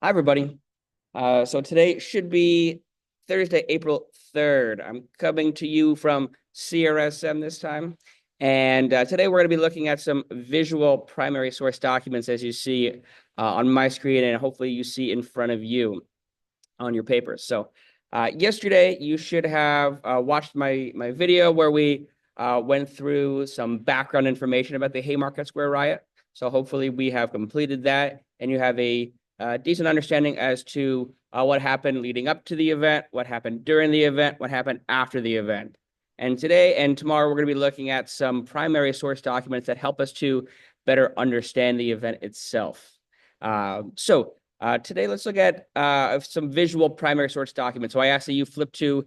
Hi, everybody. So today should be Thursday, April 3rd. I'm coming to you from CRSM this time. And today we're going to be looking at some visual primary source documents as you see on my screen and hopefully you see in front of you on your papers. So yesterday you should have watched my video where we went through some background information about the Haymarket Square riot. So hopefully we have completed that and you have a decent understanding as to what happened leading up to the event, what happened during the event, what happened after the event. And today and tomorrow, we're going to be looking at some primary source documents that help us to better understand the event itself. Today, let's look at some visual primary source documents. So I ask that you flip to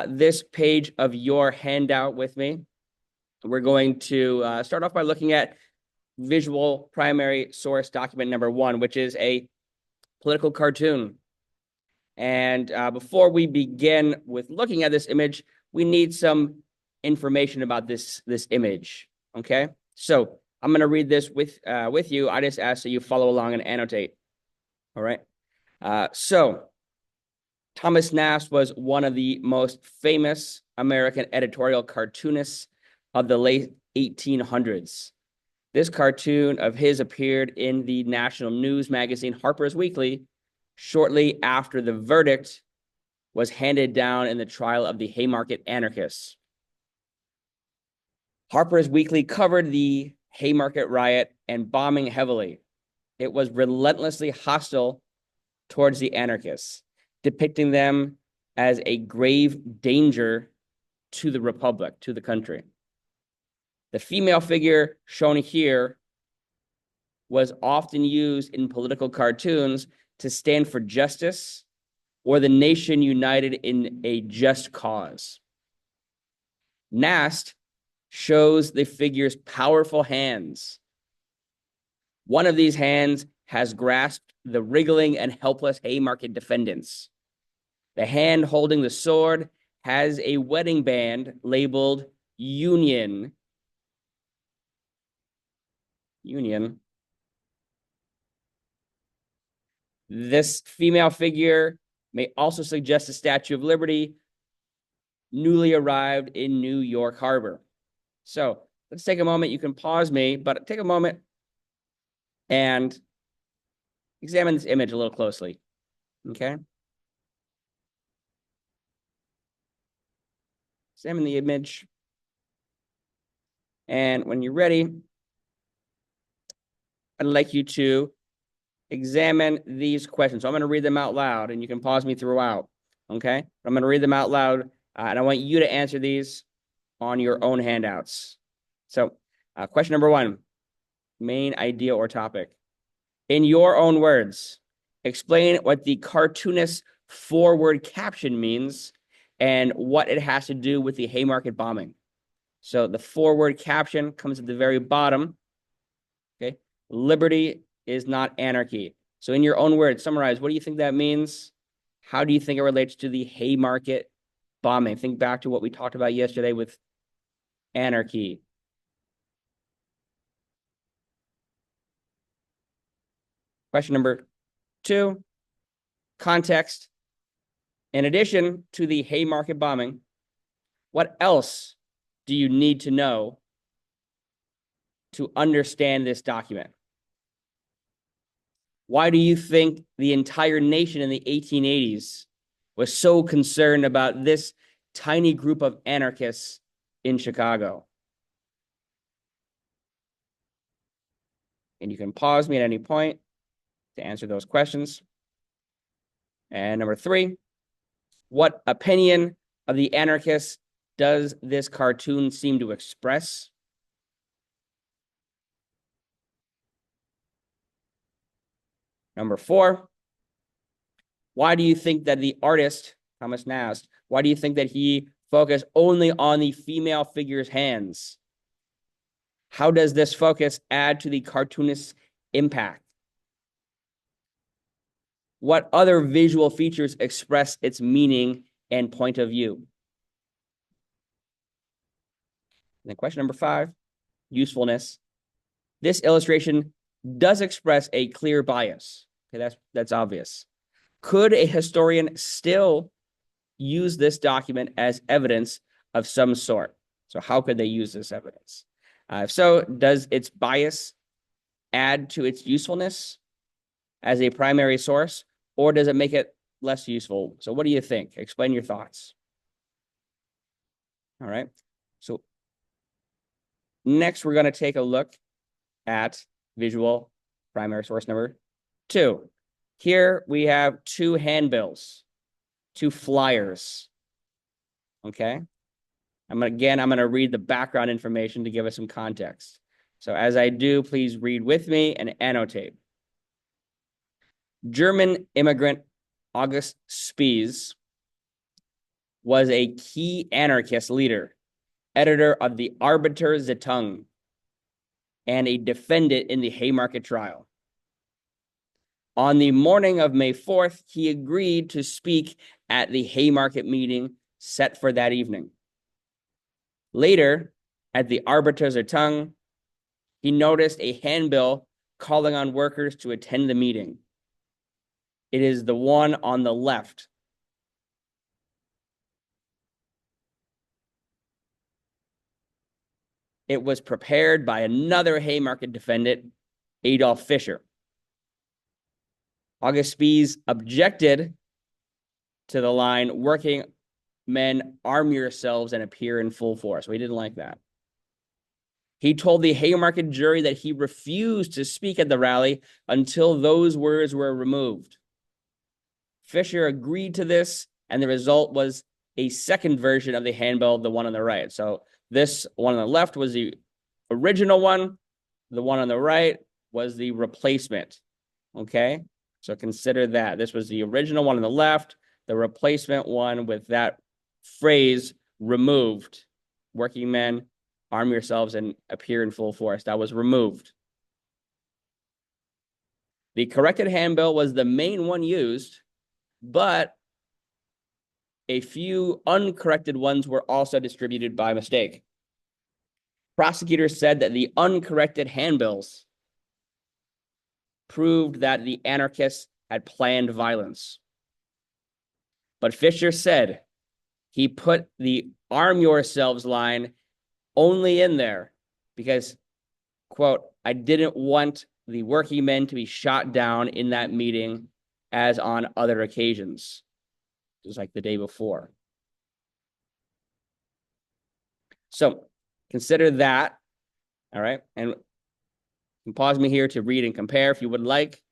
this page of your handout with me. We're going to start off by looking at visual primary source document number 1, which is a political cartoon. And before we begin with looking at this image, we need some information about this image. Okay, so I'm going to read this with you. I just ask that you follow along and annotate. All right. So Thomas Nast was one of the most famous American editorial cartoonists of the late 1800s. This cartoon of his appeared in the national news magazine Harper's Weekly shortly after the verdict was handed down in the trial of the Haymarket anarchists. Harper's Weekly covered the Haymarket riot and bombing heavily. It was relentlessly hostile towards the anarchists, depicting them as a grave danger to the republic, to the country. The female figure shown here was often used in political cartoons to stand for justice or the nation united in a just cause. Nast shows the figure's powerful hands. One of these hands has grasped the wriggling and helpless Haymarket defendants. The hand holding the sword has a wedding band labeled Union. Union. This female figure may also suggest the Statue of Liberty, newly arrived in New York Harbor. So let's take a moment. You can pause me, but take a moment and examine this image a little closely. Okay. Examine the image. And when you're ready, I'd like you to examine these questions. So I'm going to read them out loud and you can pause me throughout. Okay. I'm going to read them out loud and I want you to answer these on your own handouts. So question number 1, main idea or topic. In your own words, explain what the cartoonist's forward caption means and what it has to do with the Haymarket bombing. So the forward caption comes at the very bottom. Okay. Liberty is not anarchy. So in your own words, summarize, what do you think that means? How do you think it relates to the Haymarket bombing? Think back to what we talked about yesterday with anarchy. Question number 2, context. In addition to the Haymarket bombing, what else do you need to know to understand this document? Why do you think the entire nation in the 1880s was so concerned about this tiny group of anarchists in Chicago? And you can pause me at any point to answer those questions. And number 3, what opinion of the anarchists does this cartoon seem to express? Number 4, why do you think that the artist, Thomas Nast, why do you think that he focused only on the female figure's hands? How does this focus add to the cartoonist's impact? What other visual features express its meaning and point of view? And then question number 5, usefulness. This illustration does express a clear bias. Okay, that's obvious. Could a historian still use this document as evidence of some sort? So how could they use this evidence? If so, does its bias add to its usefulness as a primary source, or does it make it less useful? So what do you think? Explain your thoughts. All right. So next, we're going to take a look at visual primary source number 2. Here we have 2 handbills, 2 flyers. Okay. I'm going to read the background information to give us some context. So as I do, please read with me and annotate. German immigrant August Spies was a key anarchist leader, editor of the Arbeiter-Zeitung, and a defendant in the Haymarket trial. On the morning of May 4th, he agreed to speak at the Haymarket meeting set for that evening. Later, at the Arbeiter-Zeitung, he noticed a handbill calling on workers to attend the meeting. It is the one on the left. It was prepared by another Haymarket defendant, Adolf Fischer. August Spies objected to the line, "Working men, arm yourselves and appear in full force." So he didn't like that. He told the Haymarket jury that he refused to speak at the rally until those words were removed. Fischer agreed to this, and the result was a second version of the handbill, the one on the right. So this one on the left was the original one. The one on the right was the replacement. Okay, so consider that. This was the original one on the left, the replacement one with that phrase removed. Working men, arm yourselves and appear in full force. That was removed. The corrected handbill was the main one used, but a few uncorrected ones were also distributed by mistake. Prosecutors said that the uncorrected handbills proved that the anarchists had planned violence. But Fischer said he put the "arm yourselves" line only in there because, quote, "I didn't want the working men to be shot down in that meeting as on other occasions," just like the day before. So consider that, all right? And you can pause me here to read and compare if you would like.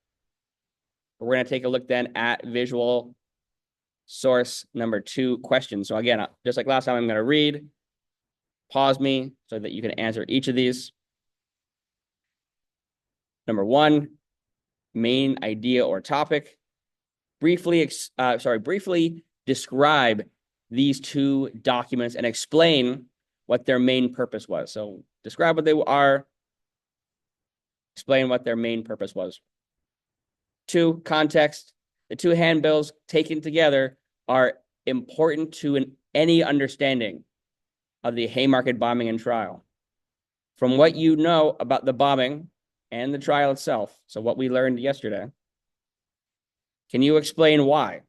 But we're going to take a look then at visual source number 2 questions. So again, just like last time, I'm going to read, pause me so that you can answer each of these. Number 1, main idea or topic. Briefly describe these 2 documents and explain what their main purpose was. So describe what they are, explain what their main purpose was. 2, context. The 2 handbills taken together are important to any understanding of the Haymarket bombing and trial. From what you know about the bombing and the trial itself, so what we learned yesterday, can you explain why?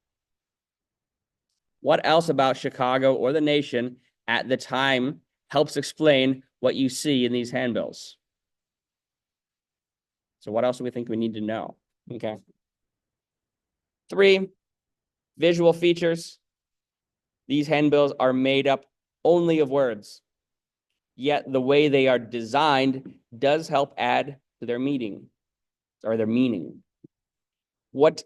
What else about Chicago or the nation at the time helps explain what you see in these handbills? So what else do we think we need to know? Okay. 3, visual features. These handbills are made up only of words, yet the way they are designed does help add to their meaning. What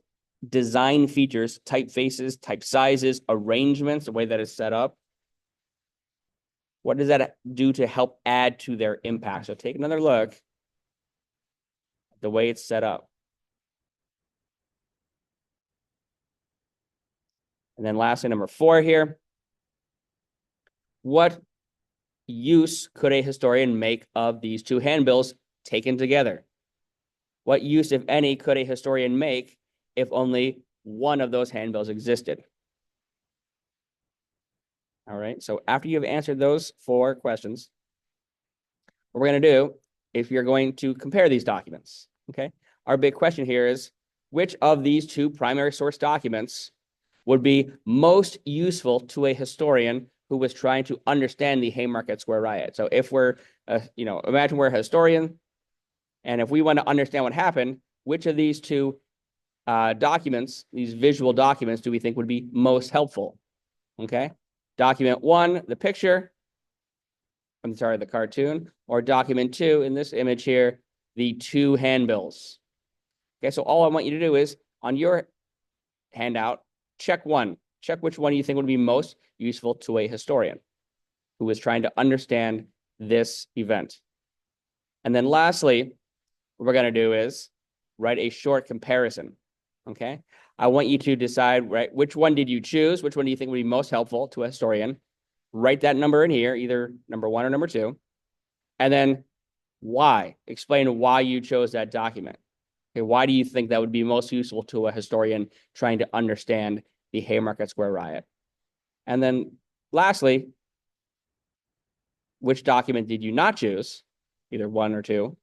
design features, typefaces, type sizes, arrangements, the way that it's set up, what does that do to help add to their impact? So take another look at the way it's set up. And then lastly, number 4 here. What use could a historian make of these 2 handbills taken together? What use, if any, could a historian make if only one of those handbills existed? All right, so after you've answered those 4 questions, what we're going to do, if you're going to compare these documents, okay? Our big question here is, which of these two primary source documents would be most useful to a historian who was trying to understand the Haymarket Square riot? So if we're, imagine we're a historian, and if we want to understand what happened, which of these two documents, these visual documents, do we think would be most helpful? Okay. Document 1, the picture, the cartoon, or document 2, in this image here, the 2 handbills. Okay, so all I want you to do is, on your handout, check which one you think would be most useful to a historian who is trying to understand this event. And then lastly, what we're going to do is write a short comparison. Okay, I want you to decide, right, which one did you choose? Which one do you think would be most helpful to a historian? Write that number in here, either number 1 or number 2. And then why? Explain why you chose that document. Okay, why do you think that would be most useful to a historian trying to understand the Haymarket Square riot? And then lastly, which document did you not choose? Either 1 or 2.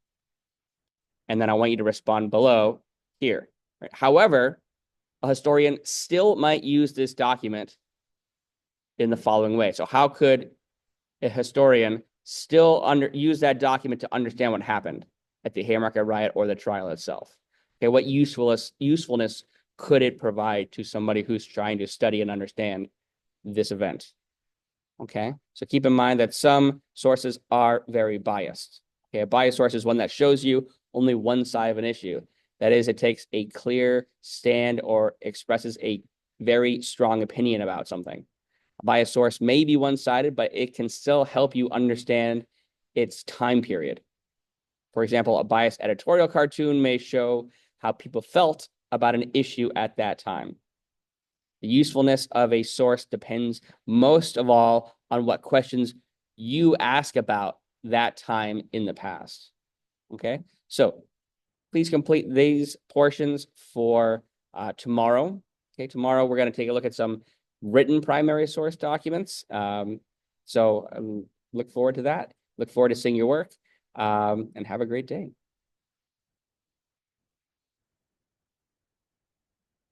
And then I want you to respond below here. Right? However, a historian still might use this document in the following way. So how could a historian still use that document to understand what happened at the Haymarket riot or the trial itself? Okay, what usefulness could it provide to somebody who's trying to study and understand this event? Okay, so keep in mind that some sources are very biased. Okay, a biased source is one that shows you only one side of an issue. That is, it takes a clear stand or expresses a very strong opinion about something. A biased source may be one-sided, but it can still help you understand its time period. For example, a biased editorial cartoon may show how people felt about an issue at that time. The usefulness of a source depends most of all on what questions you ask about that time in the past. Okay, so please complete these portions for tomorrow. Okay, tomorrow we're going to take a look at some written primary source documents. So look forward to that. Look forward to seeing your work, and have a great day.